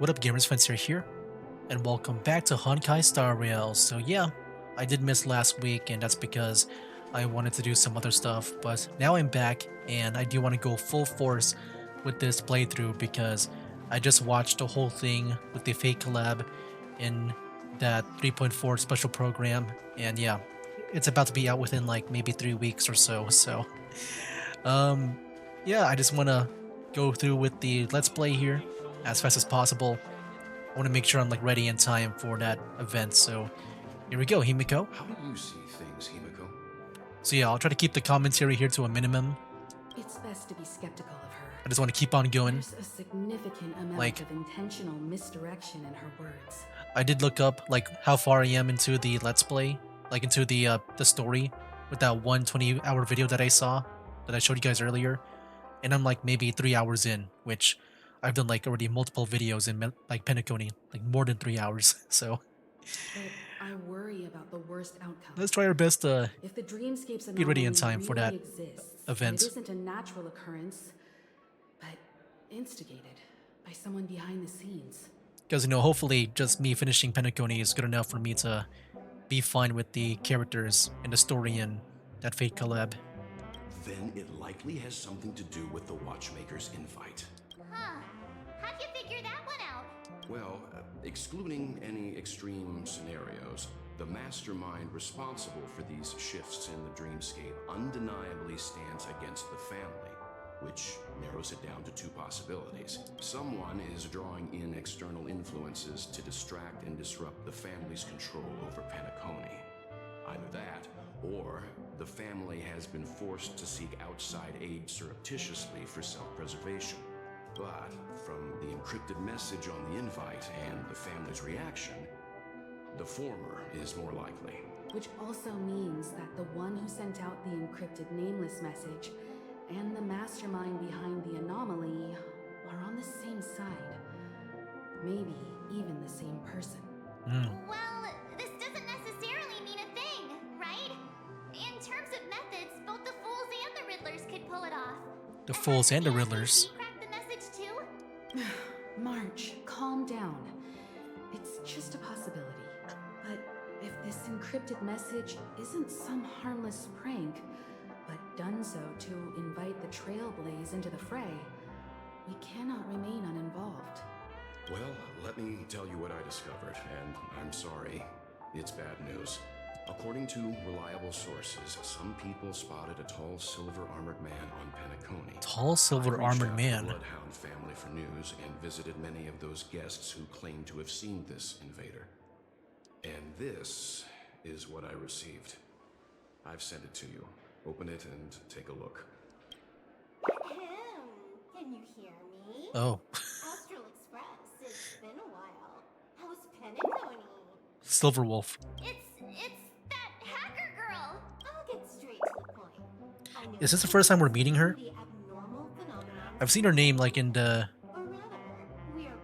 What up, gamers? Fence here, and welcome back to Honkai Star Rail. So yeah, I did miss last week, and that's because I wanted to do some other stuff. But now I'm back, and I do want to go full force with this playthrough because I just watched the whole thing with the fake collab in that 3.4 special program, and yeah, it's about to be out within like maybe 3 weeks or so. So um, yeah, I just want to go through with the let's play here as fast as possible. I want to make sure I'm like ready in time for that event. So here we go, Himiko. How do you see things, Himiko? So yeah, I'll try to keep the commentary here to a minimum. It's best to be skeptical of her. I just want to keep on going. There's a significant amount of intentional misdirection in her words. I did look up like how far I am into the let's play, like into the story with that 120-hour video that I saw that I showed you guys earlier, and I'm like maybe 3 hours in, which I've done like already multiple videos in like Penacony, like more than 3 hours. So But I worry about the worst outcome. let's try our best to if the dreamscape's be ready in anomaly time for really that exists, event. it isn't a natural occurrence, but instigated by someone behind the scenes. Because, you know, hopefully just me finishing Penacony is good enough for me to be fine with the characters and the story in that Fate collab. Then it likely has something to do with the Watchmaker's invite. Huh. How'd you figure that one out? Well, excluding any extreme scenarios, the mastermind responsible for these shifts in the dreamscape undeniably stands against the family, which narrows it down to two possibilities. Someone is drawing in external influences to distract and disrupt the family's control over Penacony. Either that, or the family has been forced to seek outside aid surreptitiously for self-preservation. But from the encrypted message on the invite and the family's reaction, the former is more likely. Which also means that the one who sent out the encrypted nameless message and the mastermind behind the anomaly are on the same side. Maybe even the same person. Well, this doesn't necessarily mean a thing, right? In terms of methods, both the Fools and the Riddlers could pull it off. The Fools and the Riddlers. He cracked the message too? March, calm down. It's just a possibility. But if this encrypted message isn't some harmless prank, but done so to invite the Trailblaze into the fray, we cannot remain uninvolved. Well, let me tell you what I discovered, and I'm sorry, it's bad news. According to reliable sources, some people spotted a tall silver-armored man on Penacony. Tall silver-armored man. I reached out to the Bloodhound family for news and visited many of those guests who claim to have seen this invader. And this is what I received. I've sent it to you. Open it and take a look. Can you hear me? Oh. Astral Express, it's been a while. How's Penacony? Silverwolf. It's that hacker girl. I'll get straight to the point. I know Is this the first time we're meeting her? the abnormal phenomenon, I've seen her name like in the or rather, we are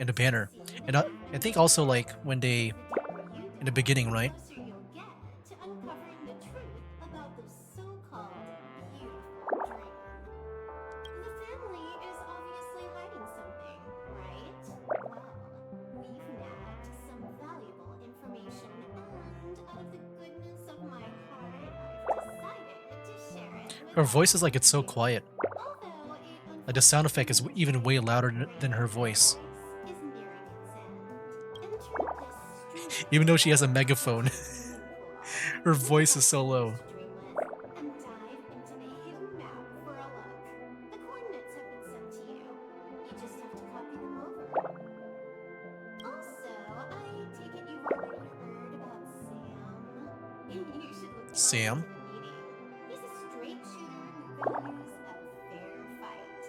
pleased banner. to see And I think also like when they in the beginning, right? closer you'll get to uncovering the truth about the so-called beautiful dream. The family is obviously hiding something, right? Well, we've nabbed some valuable information, and out of the goodness of my heart, I've decided to share it with Her voice is like it's so quiet. although it Like the sound effect is even way louder than her voice. is nearing its end. Enter this street Even though she has a megaphone. Her voice is so low. and dive into the hidden map for a look. The coordinates have been sent to you. You just have to copy them over. Also, I take it you've already heard about Sam. You should look Sam? forward to the meeting. He's a straight shooter who values a fair fight.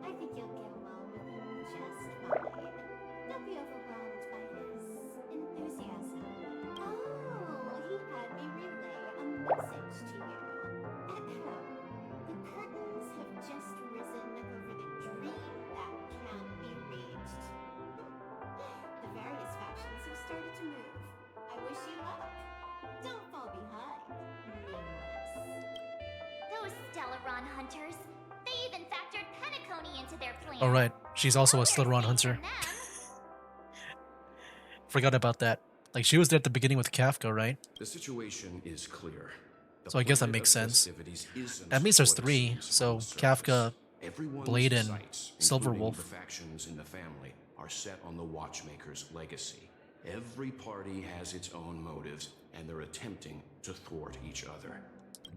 I think you'll get along with him just fine. Don't be overwhelmed by his enthusiasm. Oh, he had me relay a message to you. Ahem. The curtains have just risen over the dream that can't be reached. The various factions have started to move. I wish you luck. Don't fall behind, nameless. Those Stellaron hunters. They even factored Penacony into their plan. All right, she's also a No Slytherin mercy hunter. from them. Forgot about that. Like, she was there at the beginning with Kafka, right? The situation is clear. The So I guess that planet makes of sense. festivities isn't That means there's what it 3. seems on So the surface. Kafka, Everyone's Blade, and sights, including the Silverwolf. factions in the family, are set on the Watchmaker's legacy. Every party has its own motives, and they're attempting to thwart each other.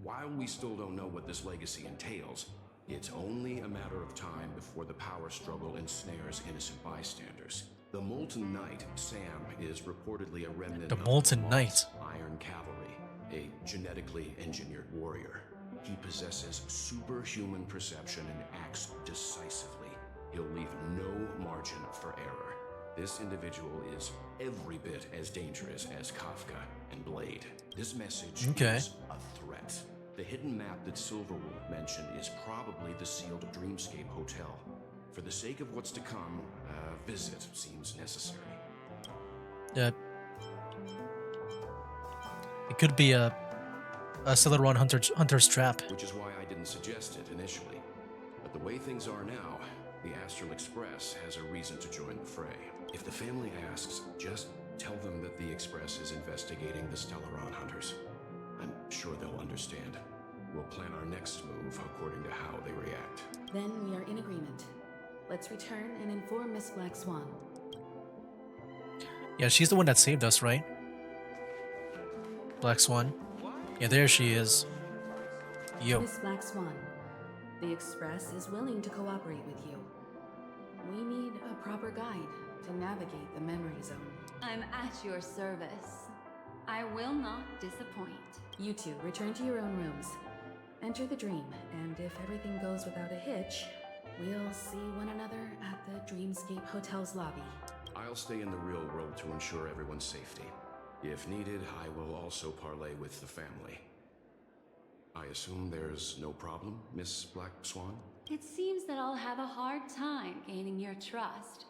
While we still don't know what this legacy entails, it's only a matter of time before the power struggle ensnares innocent bystanders. The Molten Knight, Sam, is reportedly a remnant The of Molten Lamar's Knight. Iron Cavalry, a genetically engineered warrior. He possesses superhuman perception and acts decisively. He'll leave no margin for error. This individual is every bit as dangerous as Kafka and Blade. This message is a threat. The hidden map that Silverwolf mentioned is probably the sealed Dreamscape Hotel. For the sake of what's to come, a visit seems necessary. It could be a Slytherin hunter's trap. Which is why I didn't suggest it initially. But the way things are now, the Astral Express has a reason to join the fray. If the family asks, just tell them that the Express is investigating the Stellaron hunters. I'm sure they'll understand. We'll plan our next move according to how they react. Then we are in agreement. Let's return and inform Miss Black Swan. Yeah, she's the one that saved us, right? Black Swan. Yeah, there she is. Yo. Miss Black Swan, the Express is willing to cooperate with you. We need a proper guide to navigate the memory zone. I'm at your service. I will not disappoint. You two return to your own rooms. Enter the dream, and if everything goes without a hitch, we'll see one another at the Dreamscape Hotel's lobby. I'll stay in the real world to ensure everyone's safety. If needed, I will also parlay with the family. I assume there's no problem, Miss Black Swan? It seems that I'll have a hard time gaining your trust,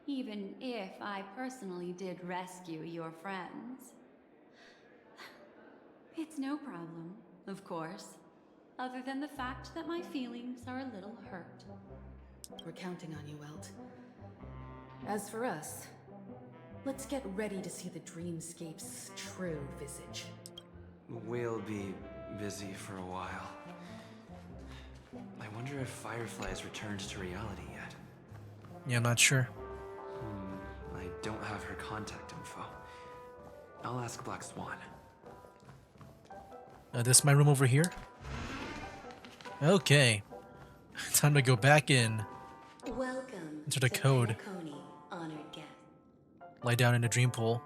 even if I personally did rescue your friends. It's no problem, of course, other than the fact that my feelings are a little hurt. We're counting on you, Welt. As for us, let's get ready to see the Dreamscape's true visage. We'll be busy for a while. I wonder if Firefly's returned to reality yet. Yeah, I'm not sure. I don't have her contact info. I'll ask Black Swan. This is my room over here. Okay. Time to go back in. Welcome Enter the to code. Coney, honored guest. Lie down in a dream pool.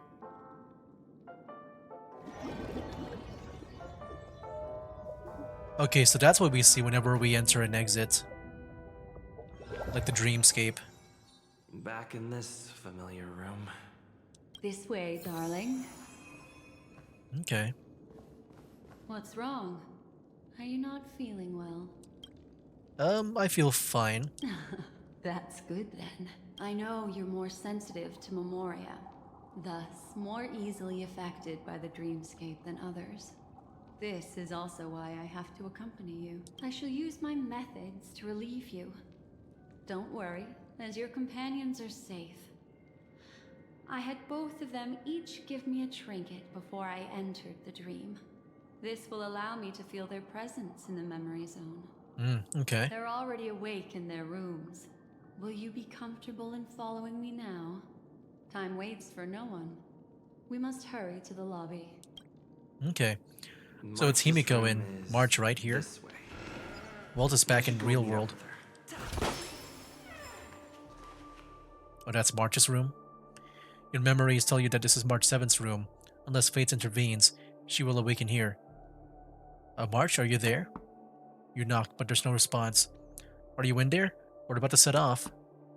Okay, so that's what we see whenever we enter and exit. Like the dreamscape. Back in this familiar room. This way, darling. Okay. What's wrong? Are you not feeling well? I feel fine. That's good then. I know you're more sensitive to Memoria, thus more easily affected by the dreamscape than others. This is also why I have to accompany you. I shall use my methods to relieve you. Don't worry, as your companions are safe. I had both of them each give me a trinket before I entered the dream. This will allow me to feel their presence in the memory zone. Okay. They're already awake in their rooms. Will you be comfortable in following me now? Time waits for no one. We must hurry to the lobby. Okay. So it's March's Himiko room and is March right here. This way. Walt is back in Go real meet up world. with her. Oh, that's March's room? Your memories tell you that this is March 7th's room. Unless fate intervenes, she will awaken here. March, are you there? You knock, but there's no response. Are you in there? We're about to set off.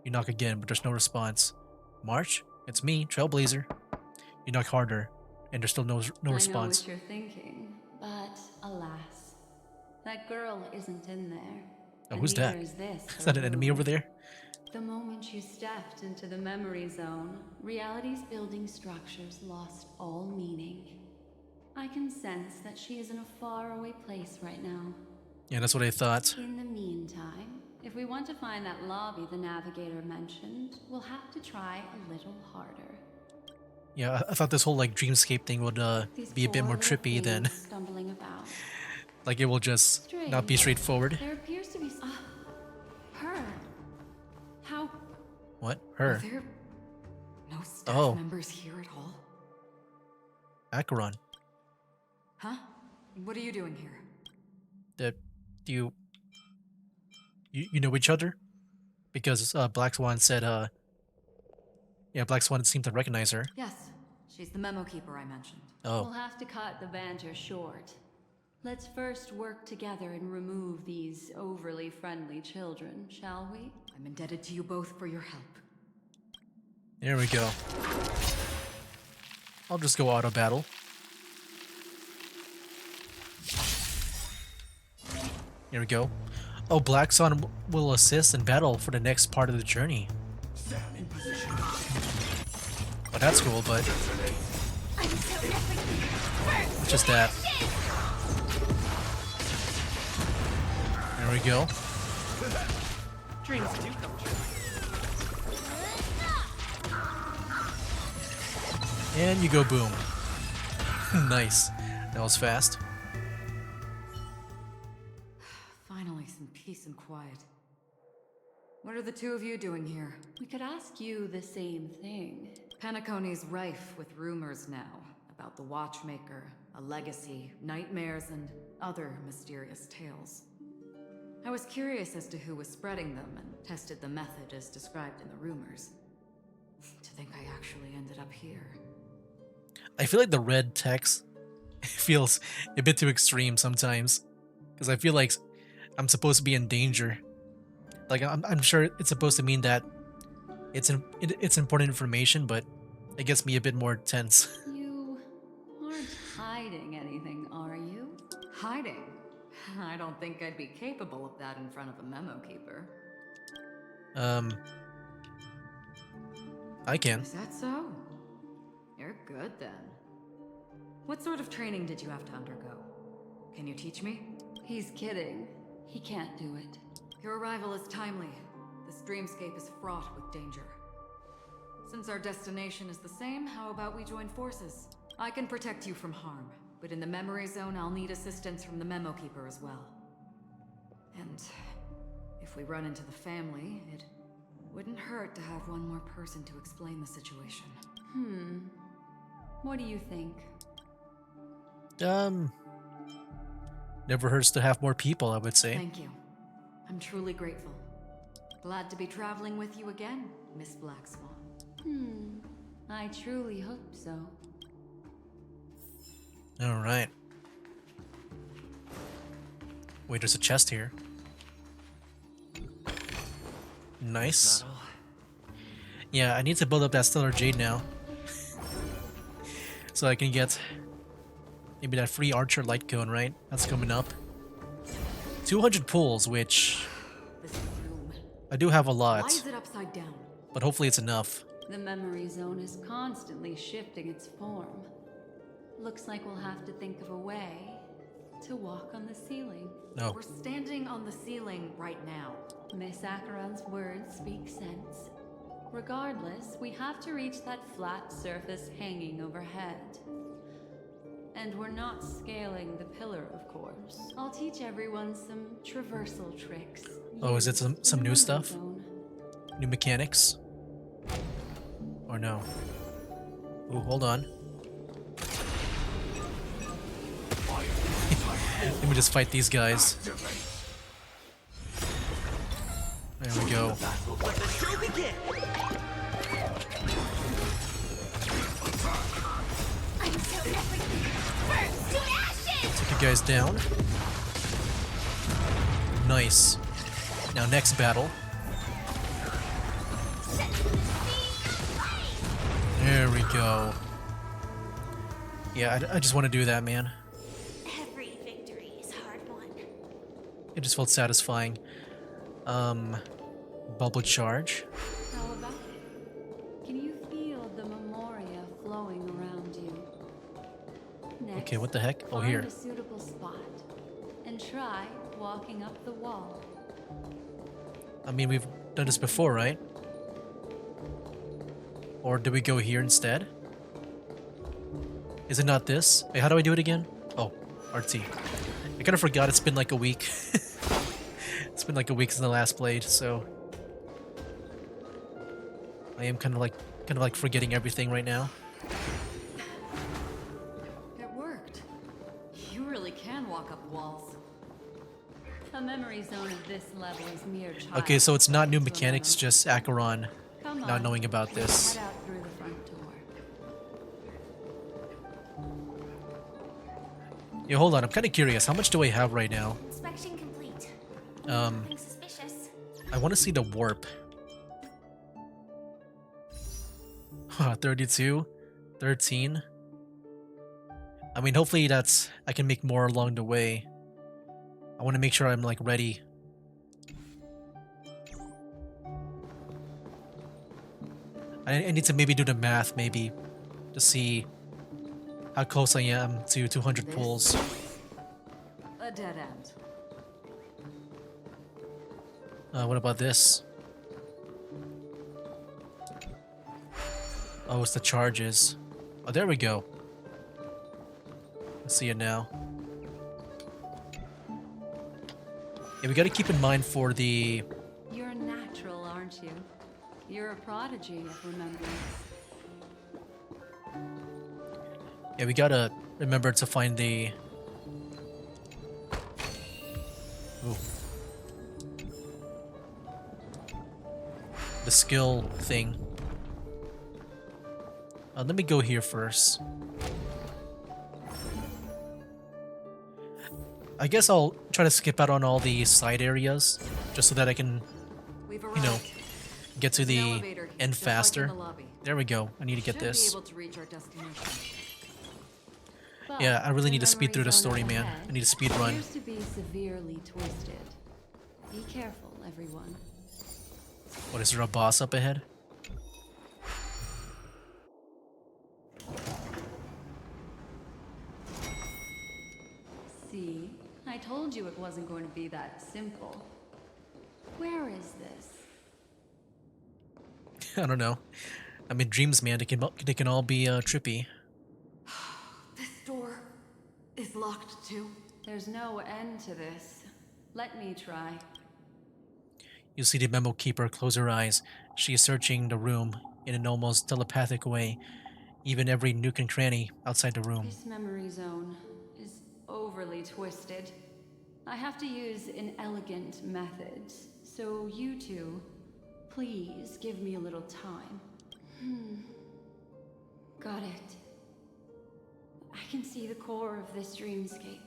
You knock again, but there's no response. March, it's me, Trailblazer. You knock harder, and there's still no response. I know what you're thinking, but alas, that girl isn't in there. Oh, and who's that? neither Is this Is her that an enemy room. over there? The moment you stepped into the memory zone, reality's building structures lost all meaning. I can sense that she is in a faraway place right now. Yeah, that's what I thought. In the meantime, If we want to find that lobby the navigator mentioned, we'll have to try a little harder. Yeah, I thought this whole like dreamscape thing would These be a bit poor more little trippy than things stumbling about. like it will just not be Strange. straightforward. There appears to be her. How What? Are Her? there no staff Oh, members here at all? Acheron. Huh? What are you doing here? Do you know each other? Because Black Swan said yeah, Black Swan seemed to recognize her. Yes, she's the memo keeper I mentioned. We'll Oh, have to cut the banter short. Let's first work together and remove these overly friendly children, shall we? I'm indebted to you both for your help. there we go. I'll just go auto battle. Here we go. Oh, Black Sun will assist in battle for the next part of the journey. Oh, that's cool, but it's just that. There we go. Dreams do come true. And you go boom. Nice. That was fast. Finally, some peace and quiet. What are the two of you doing here? We could ask you the same thing. Penacony's rife with rumors now about the Watchmaker, a legacy, nightmares, and other mysterious tales. I was curious as to who was spreading them and tested the method as described in the rumors. To think I actually ended up here. I feel like the red text feels a bit too extreme sometimes. Because I feel like I'm supposed to be in danger. Like, I'm sure it's supposed to mean that it's important information, but it gets me a bit more tense. You aren't hiding anything, are you? Hiding? I don't think I'd be capable of that in front of a memo keeper. I can. Is that so? You're good then. What sort of training did you have to undergo? Can you teach me? He's kidding. He can't do it. Your arrival is timely. This dreamscape is fraught with danger. Since our destination is the same, how about we join forces? I can protect you from harm, but in the memory zone I'll need assistance from the memo keeper as well. And if we run into the family, it wouldn't hurt to have one more person to explain the situation. What do you think? Never hurts to have more people, I would say. Thank you. I'm truly grateful. Glad to be traveling with you again, Miss Black Swan. I truly hope so. Alright. Wait, there's a chest here. Nice. Not all. Yeah, I need to build up that Stellar Jade now. So I can get maybe that free Archer Light Cone, right? That's coming up. 200 pulls, which This room. I do have a Why lot, is it upside down? but hopefully it's enough. The memory zone is constantly shifting its form. Looks like we'll have to think of a way to walk on the ceiling. No. We're standing on the ceiling right now. Miss Acheron's words speak sense. Regardless, we have to reach that flat surface hanging overhead. And we're not scaling the pillar, of course. I'll teach everyone some traversal tricks. Oh, is it used some in the new memory stuff? zone. New mechanics? Or no? Ooh, hold on. Let me just fight these guys. There we go. Let the show begin! Take you guys down. Nice. Now next battle. There we go. Yeah, I just want to do that, man. Every victory is hard won. It just felt satisfying. Bubble charge. How about it? Can you feel the memoria flowing around you? Next, Okay, what the heck? Oh, find here. a suitable spot and try walking up the wall. I mean, we've done this before, right? Or did we go here instead? Is it not this? Wait, how do I do it again? Oh, RT. I kind of forgot it's been like a week. It's been like a week since the last played, so I am kind of like forgetting everything right now. It worked. You really can walk up walls. A memory zone of this level is mere child. Okay, so it's not new to a mechanics, memory. just Acheron Come not on, knowing about let's this. Head out through the front door. Yeah, hold on, I'm kind of curious. How much do I have right now? Inspection complete. Um, Nothing suspicious. I want to see the warp. 32, 13. I mean, hopefully I can make more along the way. I want to make sure I'm like ready. I need to maybe do the math maybe to see how close I am to 200 pulls. A dead end. What about this? Oh, it's the charges. Oh, there we go. I see it now. Yeah, we gotta keep in mind for the... You're natural, aren't you? You're a prodigy of remembrance. Yeah, we gotta remember to find the... Ooh. The skill thing. Let me go here first. I guess I'll try to skip out on all the side areas, just so that I can, We've you know, arrived. get to There's an the elevator, end just like in faster. the lobby. There we go. I need to get Should be this. able to reach our destination. But Yeah, I really need to the speed through the memory zone story, up man. ahead I need to speed run. appears to be severely twisted. Be careful, everyone. What, is there a boss up ahead? See? I told you it wasn't going to be that simple. Where is this? I don't know. I mean, dreams, man. They can all be trippy. This door is locked too. There's no end to this. Let me try. You see the memo keeper close her eyes. She is searching the room in an almost telepathic way, even every nook and cranny outside the room. This memory zone is overly twisted. I have to use inelegant methods, so you two, please give me a little time. Got it. I can see the core of this dreamscape.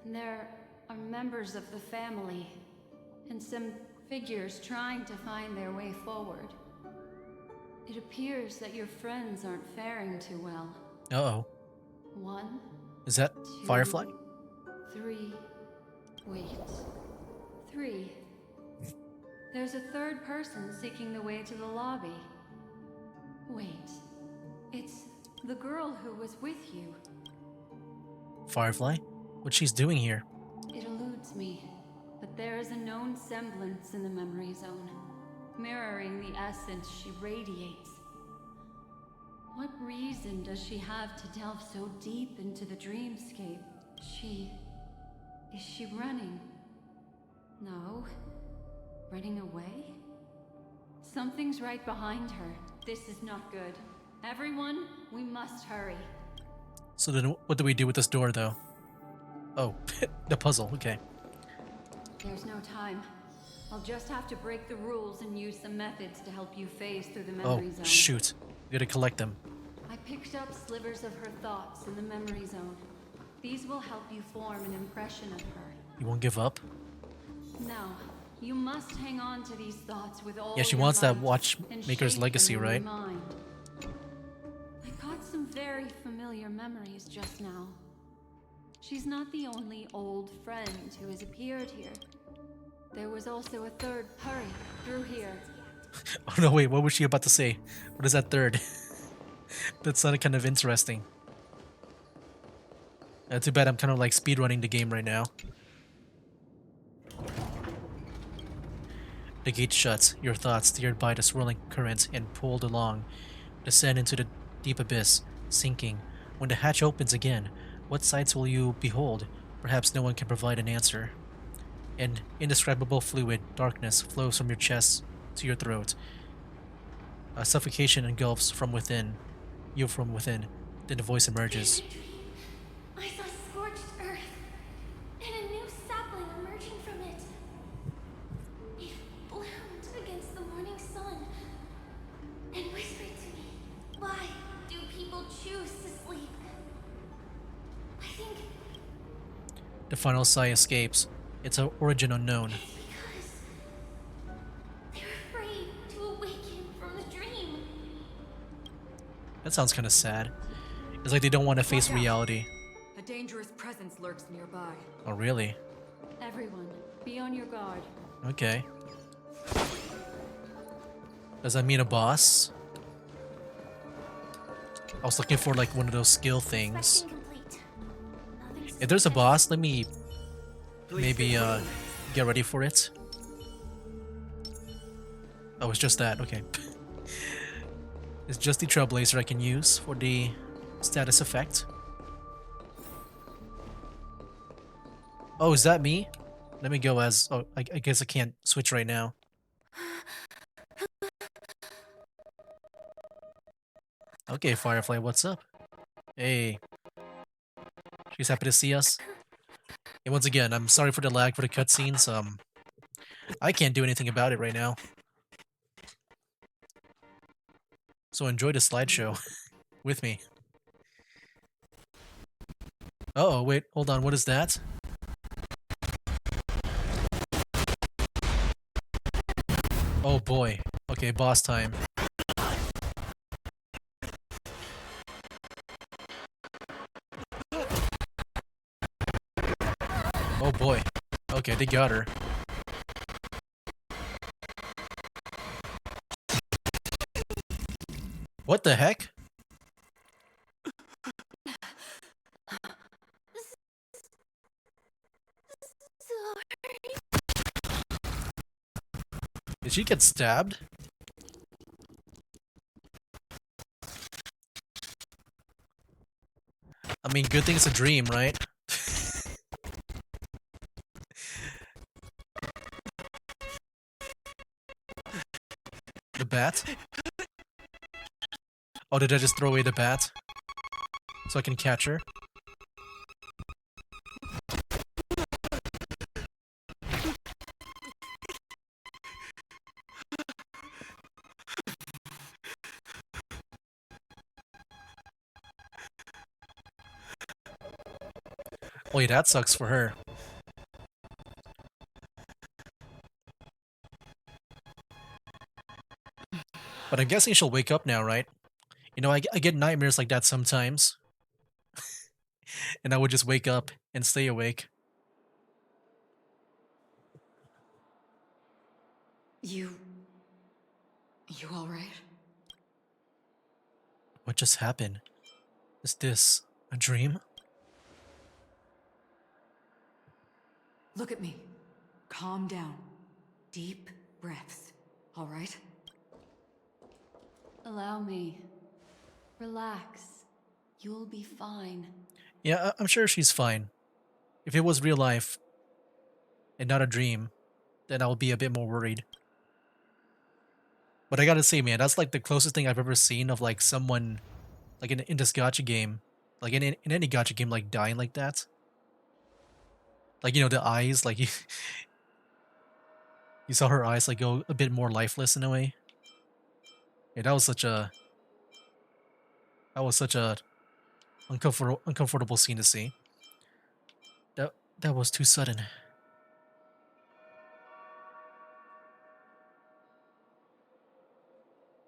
And there are members of the family, and some figures trying to find their way forward. It appears that your friends aren't faring too well. Uh-oh. 1, Is that 2, Firefly? 3. Wait. 3. There's a third person seeking the way to the lobby. Wait. It's the girl who was with you. Firefly? What she's doing here? It eludes me, but there is a known semblance in the memory zone, mirroring the essence she radiates. What reason does she have to delve so deep into the dreamscape? Is she running? No. Running away? Something's right behind her. This is not good. Everyone, we must hurry. So then what do we do with this door, though? Oh, the puzzle. Okay. There's no time. I'll just have to break the rules and use some methods to help you phase through the Oh, memory zone. shoot. We gotta collect them. I picked up slivers of her thoughts in the memory zone. These will help you form an impression of her. You won't give up? Now, you must hang on to these thoughts with all Yeah, she your wants that might Watchmaker's and shape legacy, them in right? your mind. I caught some very familiar memories just now. She's not the only old friend who has appeared here. There was also a third hurry through here. Oh no, wait, what was she about to say? What is that third? That sounded kind of interesting. Too bad I'm kind of like speedrunning the game right now. The gate shuts, your thoughts, steered by the swirling current and pulled along, descend into the deep abyss, sinking. When the hatch opens again, what sights will you behold? Perhaps no one can provide an answer. An indescribable fluid, darkness, flows from your chest to your throat. A suffocation engulfs from within, you from within. Then the voice emerges. In a dream, I saw scorched earth and a new sapling emerging from it. It bloomed against the morning sun and whispered to me, "Why do people choose to sleep?" I think The final sigh escapes. Its origin unknown. it's because they're afraid to awaken from the dream. That sounds kind of sad. It's like they don't want to face Watch out. reality. A dangerous presence lurks nearby. Oh, really? Everyone, be on your guard. Okay. Does that mean a boss? I was looking for like one of those skill things. Inspection complete. Nothing If there's a suspicious. boss, let me Please maybe stay clean. get ready for it. Oh, it's just that. Okay. It's just the Trailblazer I can use for the status effect. Oh, is that me? Let me go as... Oh, I guess I can't switch right now. Okay, Firefly, what's up? Hey. She's happy to see us. And once again, I'm sorry for the lag for the cutscenes. I can't do anything about it right now. So enjoy the slideshow with me. Uh-oh, wait, hold on, what is that? Oh boy. Okay, boss time. Oh boy. Okay, they got her. What the heck? Did she get stabbed? I mean, good thing it's a dream, right? The bat? Oh, did I just throw away the bat? So I can catch her? Oh yeah, that sucks for her. But I'm guessing she'll wake up now, right? You know, I get nightmares like that sometimes. And I would just wake up and stay awake. You alright? What just happened? Is this a dream? Look at me. Calm down. Deep breaths. Alright? Allow me. Relax. You'll be fine. Yeah, I'm sure she's fine. If it was real life and not a dream, then I would be a bit more worried. But I gotta say, man, that's like the closest thing I've ever seen of like someone, like in this gacha game, like in any gacha game, like dying like that. Like, you know, the eyes, like you saw her eyes like go a bit more lifeless in a way. Yeah, that was such a uncomfortable scene to see. That was too sudden.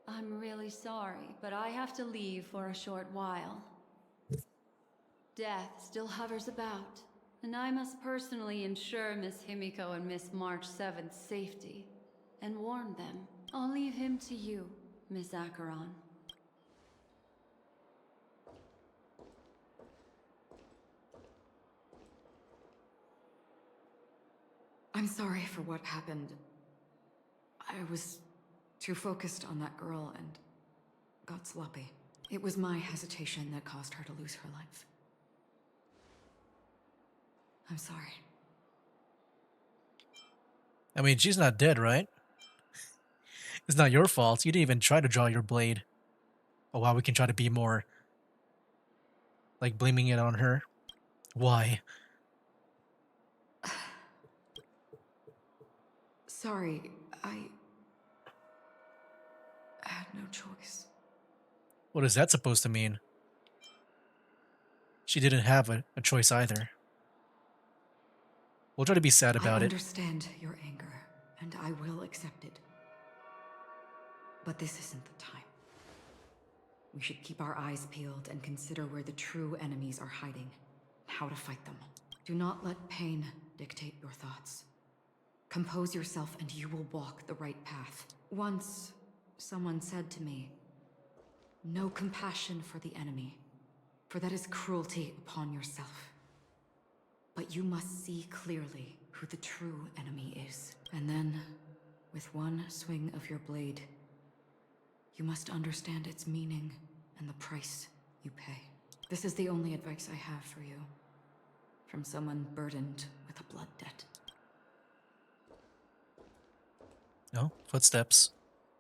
I'm really sorry, but I have to leave for a short while. Death still hovers about, and I must personally ensure Miss Himiko and Miss March 7th's safety, and warn them. I'll leave him to you, Miss Acheron. I'm sorry for what happened. I was too focused on that girl and got sloppy. It was my hesitation that caused her to lose her life. I'm sorry. I mean, she's not dead, right? It's not your fault. You didn't even try to draw your blade. Oh wow, we can try to be more like blaming it on her. Why? Sorry, I had no choice. What is that supposed to mean? She didn't have a choice either. We'll try to be sad I about it. understand your anger, and I will accept it. But this isn't the time. We should keep our eyes peeled and consider where the true enemies are hiding, how to fight them. Do not let pain dictate your thoughts. Compose yourself and you will walk the right path. Once, someone said to me, "No compassion for the enemy, for that is cruelty upon yourself. But you must see clearly who the true enemy is. And then, with one swing of your blade, you must understand its meaning and the price you pay." This is the only advice I have for you, from someone burdened with a blood debt. No? Footsteps.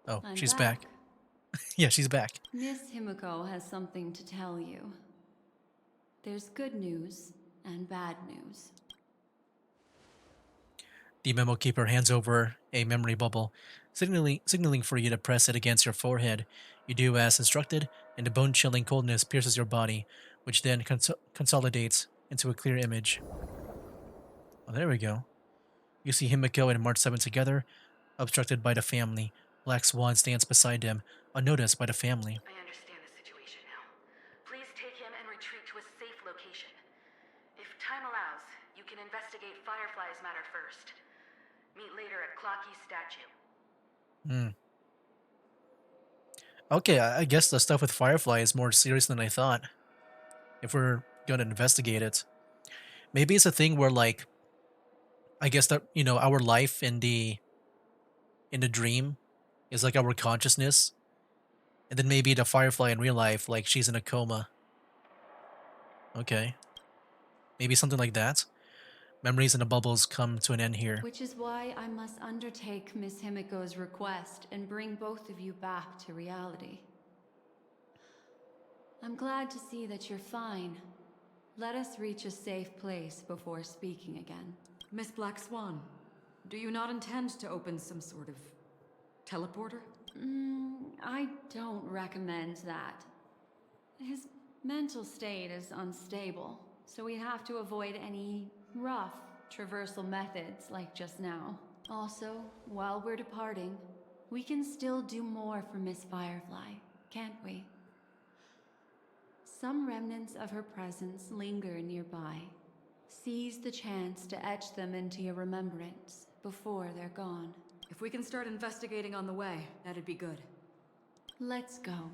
Oh, I'm she's back. back. Yeah, she's back. Miss Himiko has something to tell you. There's good news and bad news. The memo keeper hands over a memory bubble, signaling for you to press it against your forehead. You do as instructed, and the bone-chilling coldness pierces your body, which then consolidates into a clear image. Oh, there we go. You see Himiko and March 7 together, obstructed by the family. Black Swan stands beside them, unnoticed by the family. I understand the situation now. Please take him and retreat to a safe location. If time allows, you can investigate Firefly's matter first. Meet later at Clocky's statue. Okay, I guess the stuff with Firefly is more serious than I thought. If we're gonna investigate it. Maybe it's a thing where, like, I guess that, our life in the dream is like our consciousness. And then maybe the Firefly in real life, like she's in a coma. Okay. Maybe something like that. Memories in the bubbles come to an end here. Which is why I must undertake Miss Himiko's request and bring both of you back to reality. I'm glad to see that you're fine. Let us reach a safe place before speaking again. Miss Black Swan, do you not intend to open some sort of teleporter? I don't recommend that. His mental state is unstable, so we have to avoid any rough traversal methods like just now. Also, while we're departing, we can still do more for Miss Firefly, can't we? Some remnants of her presence linger nearby. Seize the chance to etch them into your remembrance before they're gone. If we can start investigating on the way, that'd be good. Let's go.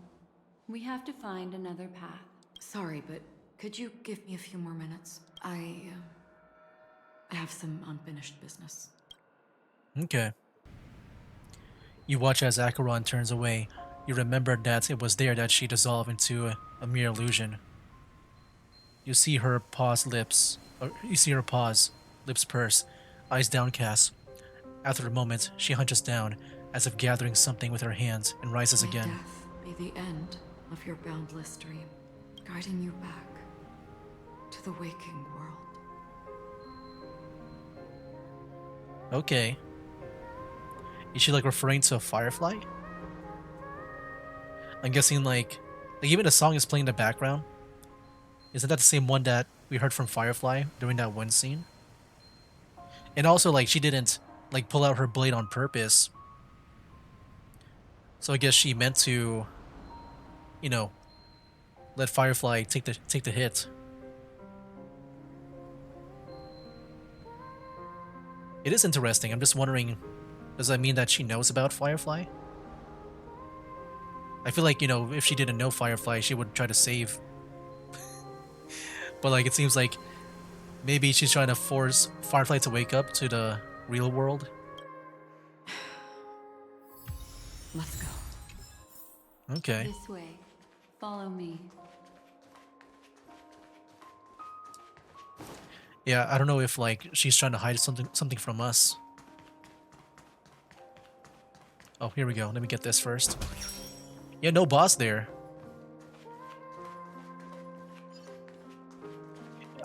We have to find another path. Sorry, but could you give me a few more minutes? I have some unfinished business. Okay. You watch as Acheron turns away. You remember that it was there that she dissolved into a mere illusion. You see her lips purse, eyes downcast. After a moment, she hunches down, as if gathering something with her hands, and rises May again. death be the end of your boundless dream, guiding you back to the waking world. Okay. Is she like referring to a Firefly? I'm guessing like even the song is playing in the background. Isn't that the same one that we heard from Firefly during that one scene? And also, like, she didn't like pull out her blade on purpose. So I guess she meant to, let Firefly take the hit. It is interesting. I'm just wondering, does that mean that she knows about Firefly? I feel like, if she didn't know Firefly, she would try to save. But like, it seems like maybe she's trying to force Firefly to wake up to the real world. Let's go. Okay. This way. Follow me. Yeah, I don't know if like she's trying to hide something from us. Oh, here we go. Let me get this first. Yeah, no boss there.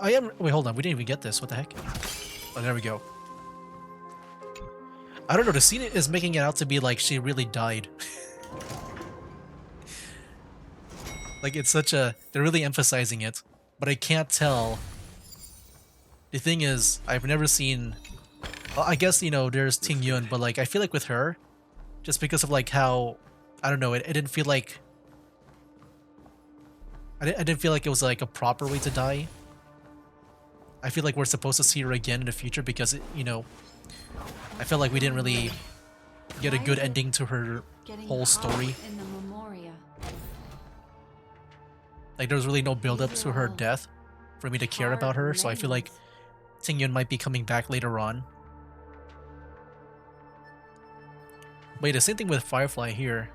I am. Wait, hold on. We didn't even get this. What the heck? Oh, there we go. I don't know. The scene is making it out to be like she really died. Like it's such a. They're really emphasizing it, but I can't tell. The thing is, I've never seen. Well, I guess you know there's Ting Yun, but like I feel like with her, just because of like how, I don't know, it didn't feel like. I didn't feel like it was like a proper way to die. I feel like we're supposed to see her again in the future because, you know, I felt like we didn't really get a good ending to her whole story. In the Memoria. Like, there was really no build-up to her death for me to care about her, so I feel like Ting Yun might be coming back later on. Wait, the same thing with Firefly here.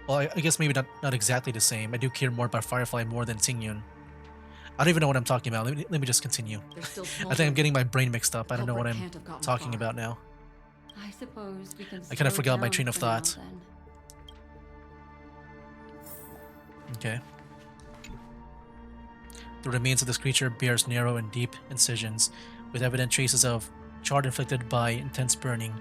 Well, I guess maybe not exactly the same. I do care more about Firefly more than Ting Yun. I don't even know what I'm talking about. Let me just continue. I think I'm getting my brain mixed up. I don't know what I'm talking about now. I suppose we can. I kind of forgot my slow train down of for now, thought. then. Okay. The remains of this creature bears narrow and deep incisions, with evident traces of charred inflicted by intense burning.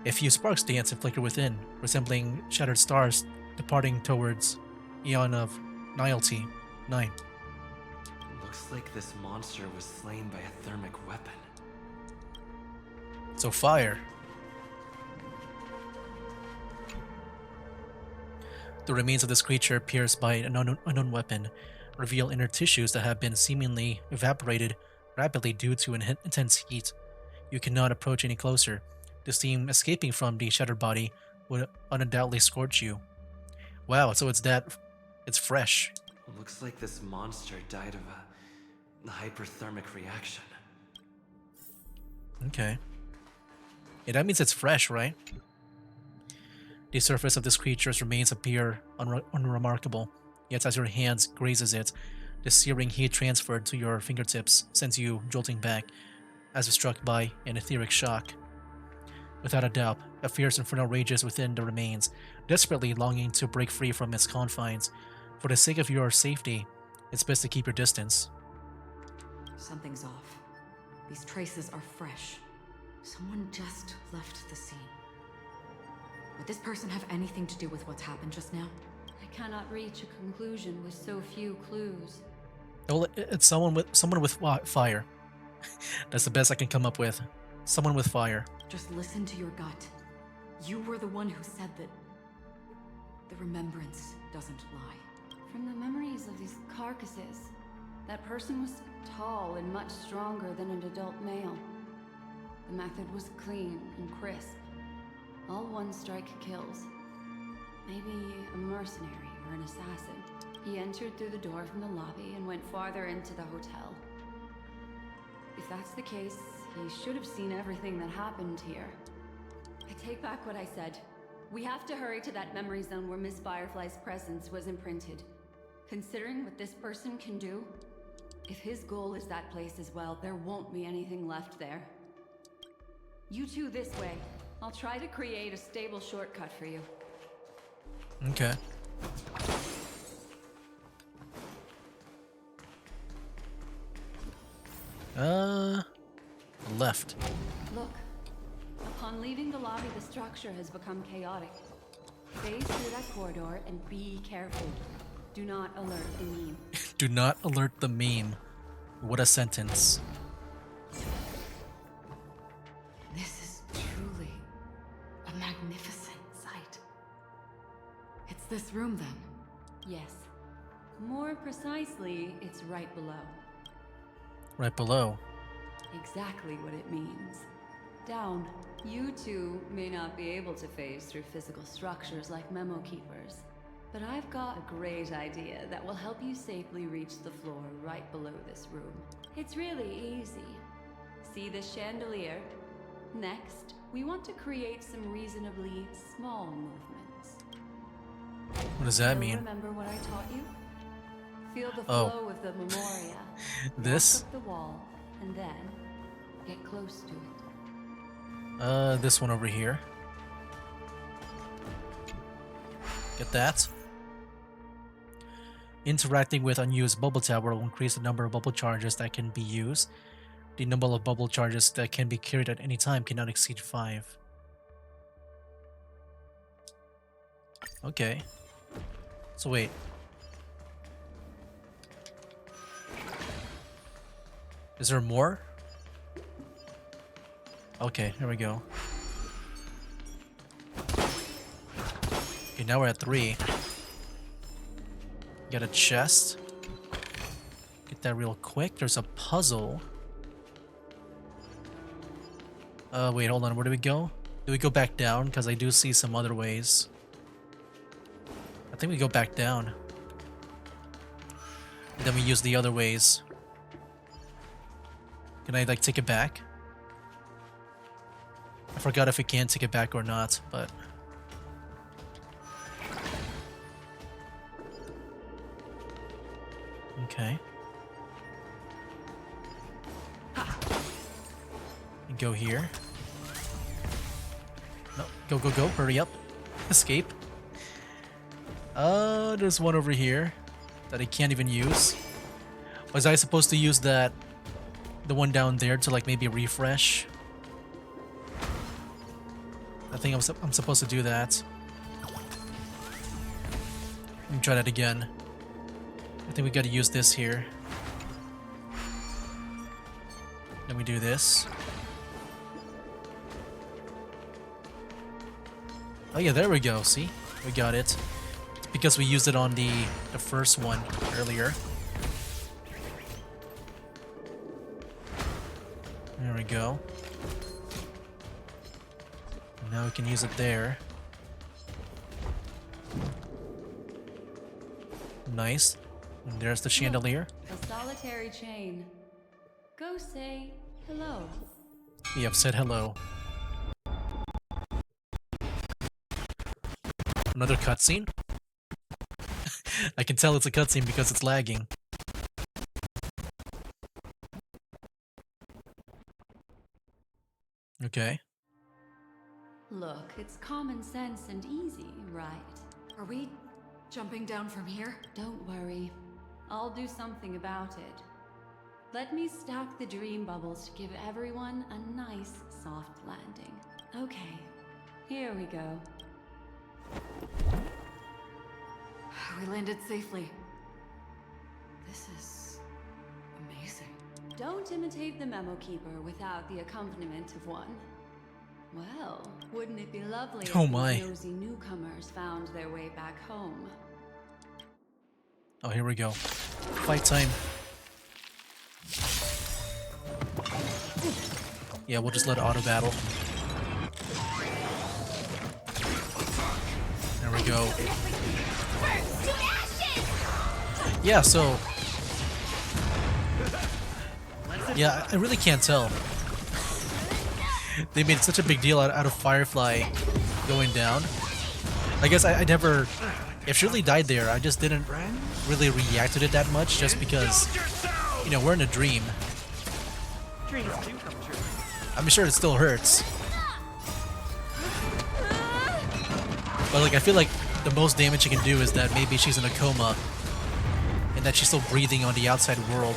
A few sparks dance and flicker within, resembling shattered stars departing towards Eon of Nihility. 9. Looks like this monster was slain by a thermic weapon. So fire. The remains of this creature, pierced by an unknown weapon, reveal inner tissues that have been seemingly evaporated rapidly due to an intense heat. You cannot approach any closer. The steam escaping from the shattered body would undoubtedly scorch you. Wow, so it's fresh. Looks like this monster died of a hyperthermic reaction. Okay. Yeah, that means it's fresh, right? The surface of this creature's remains appear unremarkable, yet as your hands grazes it, the searing heat transferred to your fingertips sends you jolting back, as if struck by an etheric shock. Without a doubt, a fierce inferno rages within the remains, desperately longing to break free from its confines. For the sake of your safety, it's best to keep your distance. Something's off. These traces are fresh. Someone just left the scene. Would this person have anything to do with what's happened just now? I cannot reach a conclusion with so few clues. Well, it's someone with fire. That's the best I can come up with. Someone with fire. Just listen to your gut. You were the one who said that the remembrance doesn't lie. From the memories of these carcasses, that person was tall and much stronger than an adult male. The method was clean and crisp. All one strike kills. Maybe a mercenary or an assassin. He entered through the door from the lobby and went farther into the hotel. If that's the case, he should have seen everything that happened here. I take back what I said. We have to hurry to that memory zone where Miss Firefly's presence was imprinted. Considering what this person can do, if his goal is that place as well, there won't be anything left there. You two this way. I'll try to create a stable shortcut for you. Okay. Left. Look. Upon leaving the lobby, the structure has become chaotic. Phase through that corridor and be careful. Do not alert the meme. Do not alert the meme. What a sentence. This is truly a magnificent sight. It's this room then. Yes. More precisely, it's right below. Right below. Exactly what it means. Down. You two may not be able to phase through physical structures like memo keepers, but I've got a great idea that will help you safely reach the floor right below this room. It's really easy. See this chandelier? Next, we want to create some reasonably small movements. What does that So mean? remember what I taught you? Feel the Oh. flow of the memoria. This? Walk up the wall, and then get close to it. This one over here. Get that. Interacting with unused bubble tower will increase the number of bubble charges that can be used. The number of bubble charges that can be carried at any time cannot exceed 5. Okay. So wait. Is there more? Okay, here we go. Okay, now we're at 3. Get a chest. Get that real quick. There's a puzzle. Wait, hold on. Where do we go? Do we go back down? Because I do see some other ways. I think we go back down. And then we use the other ways. Can I, like, take it back? I forgot if we can take it back or not, but... Okay. And go here. No, go, go, go. Hurry up. Escape. There's one over here that I can't even use. Was I supposed to use that, the one down there, to like maybe refresh? I think I'm supposed to do that. Let me try that again. I think we gotta use this here. Then we do this. Oh yeah, there we go, see? We got it. It's because we used it on the first one earlier. There we go. And now we can use it there. Nice. And there's the chandelier. A solitary chain. Go say hello. We have said hello. Another cutscene? I can tell it's a cutscene because it's lagging. Okay. Look, it's common sense and easy, right? Are we jumping down from here? Don't worry. I'll do something about it. Let me stack the dream bubbles to give everyone a nice soft landing. Okay, here we go. We landed safely. This is amazing. Don't imitate the memo keeper without the accompaniment of one. Well, wouldn't it be lovely Oh if my. these nosy newcomers found their way back home? Oh, here we go. Fight time. Yeah, we'll just let auto battle. There we go. Yeah, so... Yeah, I really can't tell. They made such a big deal out of Firefly going down. I guess I never... If Shirley died there, I just didn't really react to it that much, just because, you know, we're in a dream. I'm sure it still hurts. But like, I feel like the most damage she can do is that maybe she's in a coma and that she's still breathing on the outside world.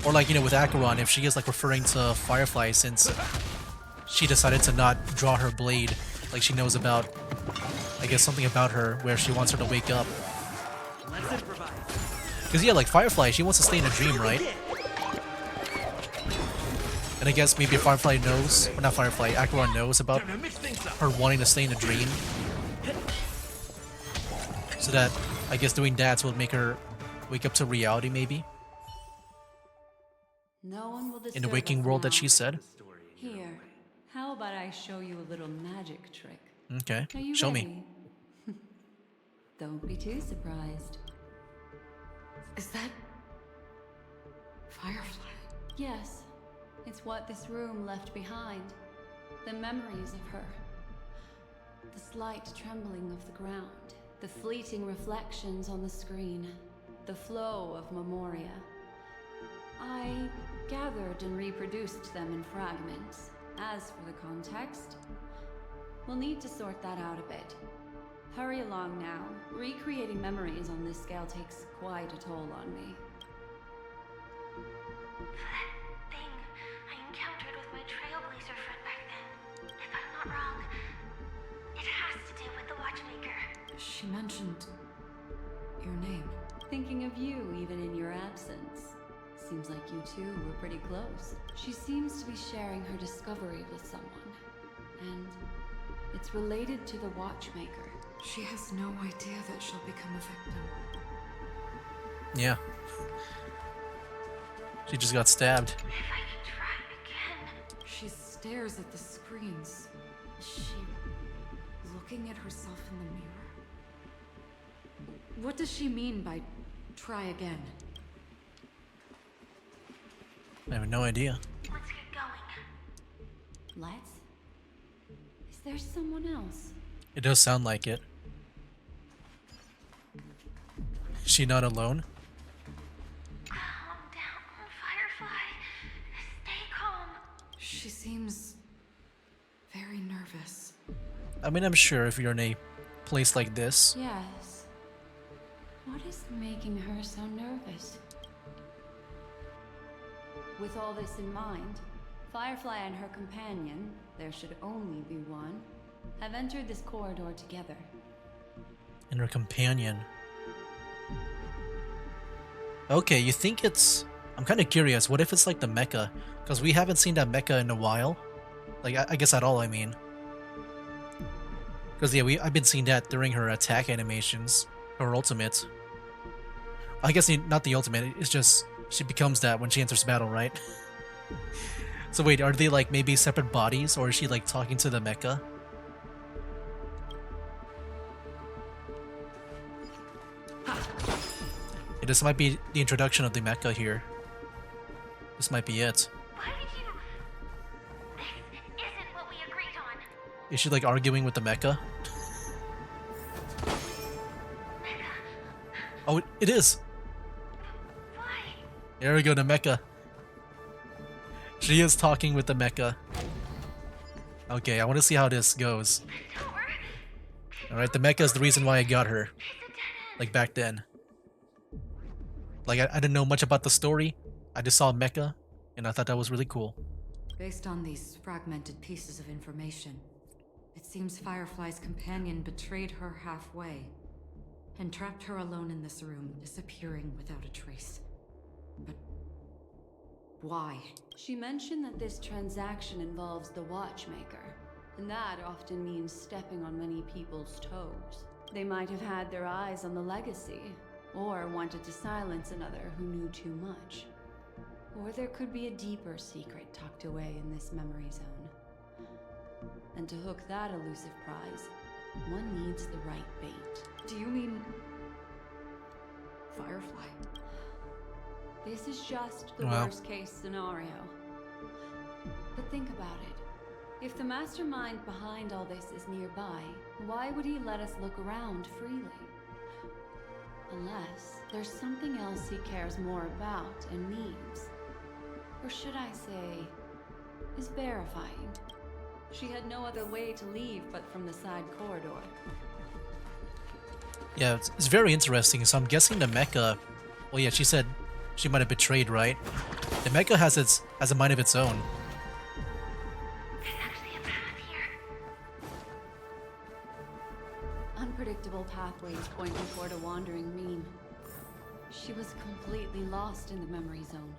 Or like, you know, with Acheron, if she is like referring to Firefly since she decided to not draw her blade, like she knows about, I guess, something about her where she wants her to wake up. Because yeah, like Firefly, she wants to stay in a dream, right? And I guess maybe Firefly knows, or not Firefly, Acheron knows about her wanting to stay in a dream. So that, I guess, doing that will make her wake up to reality, maybe? No one will In the disturb waking us world now. that she said. Here, how about I show you a little magic trick? Okay, Are you show me. ready? Don't be too surprised. Is that... Firefly? Yes, it's what this room left behind. The memories of her. The slight trembling of the ground. The fleeting reflections on the screen. The flow of memoria. I gathered and reproduced them in fragments. As for the context, we'll need to sort that out a bit. Hurry along now. Recreating memories on this scale takes quite a toll on me. That thing I encountered with my Trailblazer friend back then. If I'm not wrong, it has to do with the Watchmaker. She mentioned your name. Thinking of you even in your absence. Seems like you two were pretty close. She seems to be sharing her discovery with someone. And it's related to the Watchmaker. She has no idea that she'll become a victim. Yeah. She just got stabbed. If I can try again. She stares at the screens. Is she looking at herself in the mirror? What does she mean by try again? I have no idea. Let's get going. Let's? Is there someone else? It does sound like it. Is she not alone? Calm down, Firefly. Stay calm. She seems very nervous. I mean, I'm sure if you're in a place like this. Yes. What is making her so nervous? With all this in mind, Firefly and her companion, there should only be one, have entered this corridor together. And her companion. Okay, you think it's... I'm kind of curious, what if it's like the mecha? Because we haven't seen that mecha in a while. Like, I guess at all, I mean. Because, yeah, I've been seeing that during her attack animations. Her ultimate. I guess not the ultimate, it's just... She becomes that when she enters battle, right? So wait, are they like maybe separate bodies? Or is she like talking to the mecha? Yeah, this might be the introduction of the mecha here. This might be it. Why did you... This isn't what we agreed on. Is she like arguing with the mecha? Oh, it is! Why? There we go, the mecha. She is talking with the mecha. Okay, I want to see how this goes. Alright, the mecha is the reason why I got her. Like back then. Like I didn't know much about the story. I just saw mecha, and I thought that was really cool. Based on these fragmented pieces of information, it seems Firefly's companion betrayed her halfway and trapped her alone in this room, disappearing without a trace. But why? She mentioned that this transaction involves the Watchmaker, and that often means stepping on many people's toes. They might have had their eyes on the legacy, or wanted to silence another who knew too much. Or there could be a deeper secret tucked away in this memory zone. And to hook that elusive prize, one needs the right bait. Do you mean Firefly? This is just the Well. worst case scenario. But think about it. If the mastermind behind all this is nearby, why would he let us look around freely? Unless there's something else he cares more about and needs. Or should I say, is verifying. She had no other way to leave but from the side corridor. Yeah, it's very interesting. So I'm guessing the mecha... Well, yeah, she said she might have betrayed, right? The mecha has a mind of its own. There's actually a path here. Unpredictable pathways pointing toward a wandering meme. She was completely lost in the memory zone.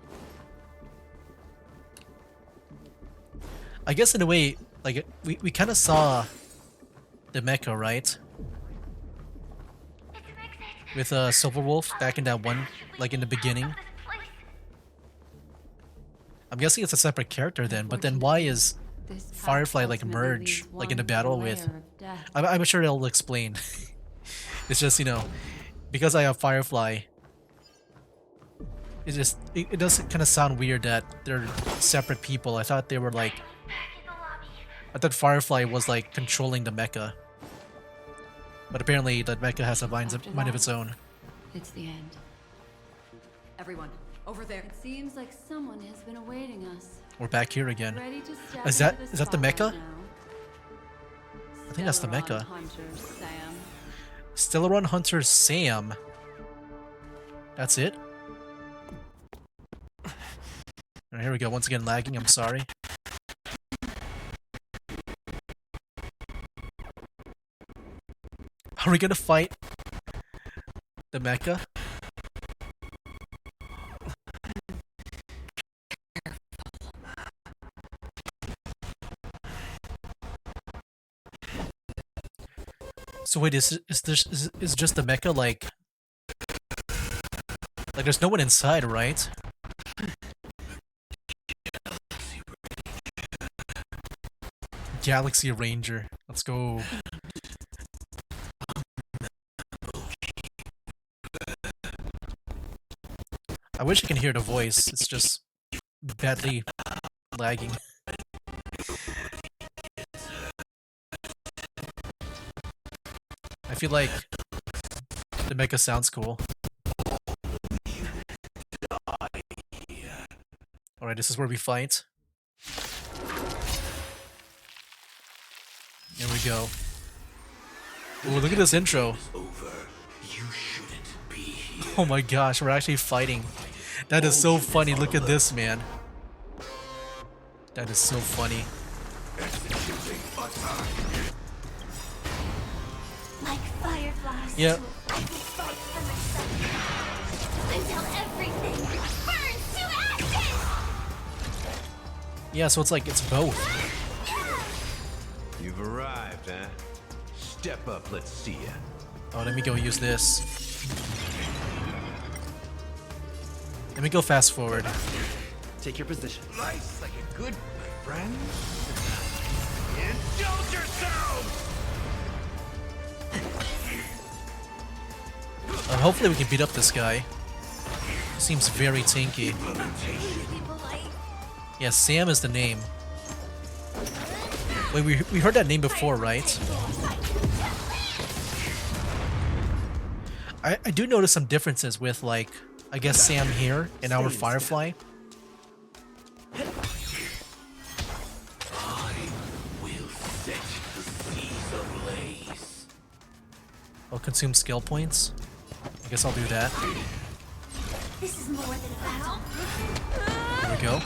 I guess in a way, like, we kind of saw the mecha, right? It's an exit. With Silverwolf back in that one, like in the beginning. Of this place. I'm guessing it's a separate character then, but then why is This path Firefly like ultimately merge, leads like in a one battle to with... layer of death. I'm sure they'll explain. It's just, you know, because I have Firefly, it does kind of sound weird that they're separate people. I thought they were like... Back in the lobby. I thought Firefly was like controlling the mecha. But apparently that mecha has a mind of its own. It's the end. Everyone, over there. It seems like someone has been awaiting us. We're back here again. Ready to step Is that into is that the spotlight mecha? now. I think that's the Stellaron mecha. Hunter Sam. Stellaron Hunter Sam. That's it? Alright, here we go. Once again lagging, I'm sorry. Are we gonna fight the mecha? So wait, is just the mecha like there's no one inside, right? Galaxy Ranger. Let's go. I wish I can hear the voice. It's just badly lagging. I feel like the mecha sounds cool. Alright, this is where we fight. Here we go. Ooh, look at this intro. Oh my gosh, we're actually fighting. That is so funny. Look at this, man. That is so funny. Like fireflies. Yep. I will fight for myself until everything burns to ashes. Yeah, so it's both. You've arrived, huh? Step up, let's see ya. Oh, let me go use this. Let me go fast forward. Take your position. Nice, like a good friend. Indulge yourselves! Hopefully we can beat up this guy. Seems very tanky. Yeah, Sam is the name. Wait, we heard that name before, right? I do notice some differences with, like, I guess Sam here and our Firefly. I will set the seas ablaze. I'll consume skill points. I guess I'll do that. This is more than a battle. There we go.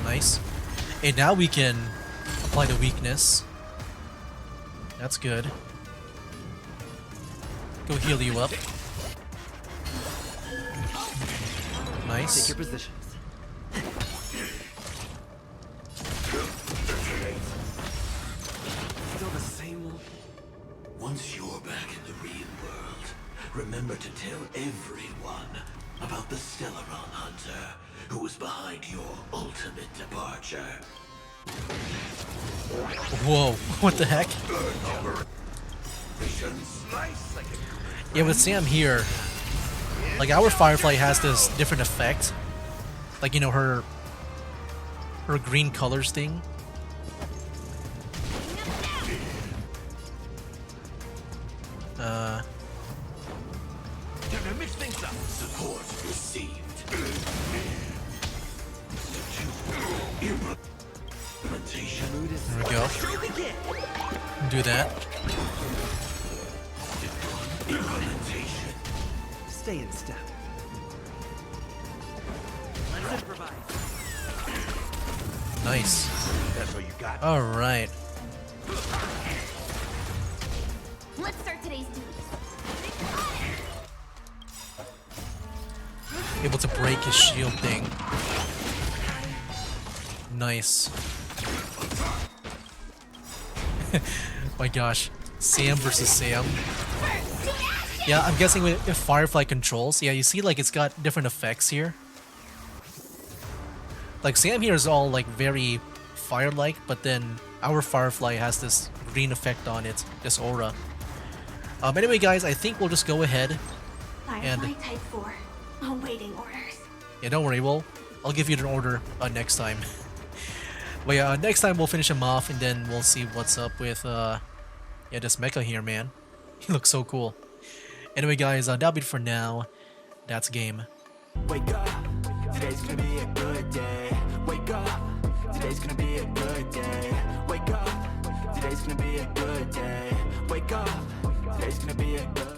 Nice. And now we can apply the weakness. That's good. Go heal you up. Nice. Take your positions. Still the same old. Once you're back in the real world, remember to tell everyone about the Stellaron Hunter who was behind your ultimate departure. Whoa, what the heck? Yeah, with Sam here, like our Firefly has this different effect. Like, you know, her green colors thing. Time to mix things up. Support received. Implementation. There we go. Do that. Implementation. Stay in step. Let's improvise. Nice. That's what you got. Alright. Let's start today's duties. Able to break his shield thing. Nice. My gosh. Sam versus Sam. Yeah, I'm guessing if Firefly controls, yeah, you see like it's got different effects here. Like Sam here is all like very fire-like, but then our Firefly has this green effect on it, this aura. Anyway guys, I think we'll just go ahead Firefly Type 4. Awaiting orders. Yeah, don't worry, I'll give you the order next time. But yeah, next time we'll finish him off and then we'll see what's up with yeah, this mecha here, man. He looks so cool. Anyway, guys, that'll be it for now. That's game. Wake up, today's gonna be a good day. Wake up, today's gonna be a good day. Wake up, today's gonna be a good day. Wake up, today's gonna be a good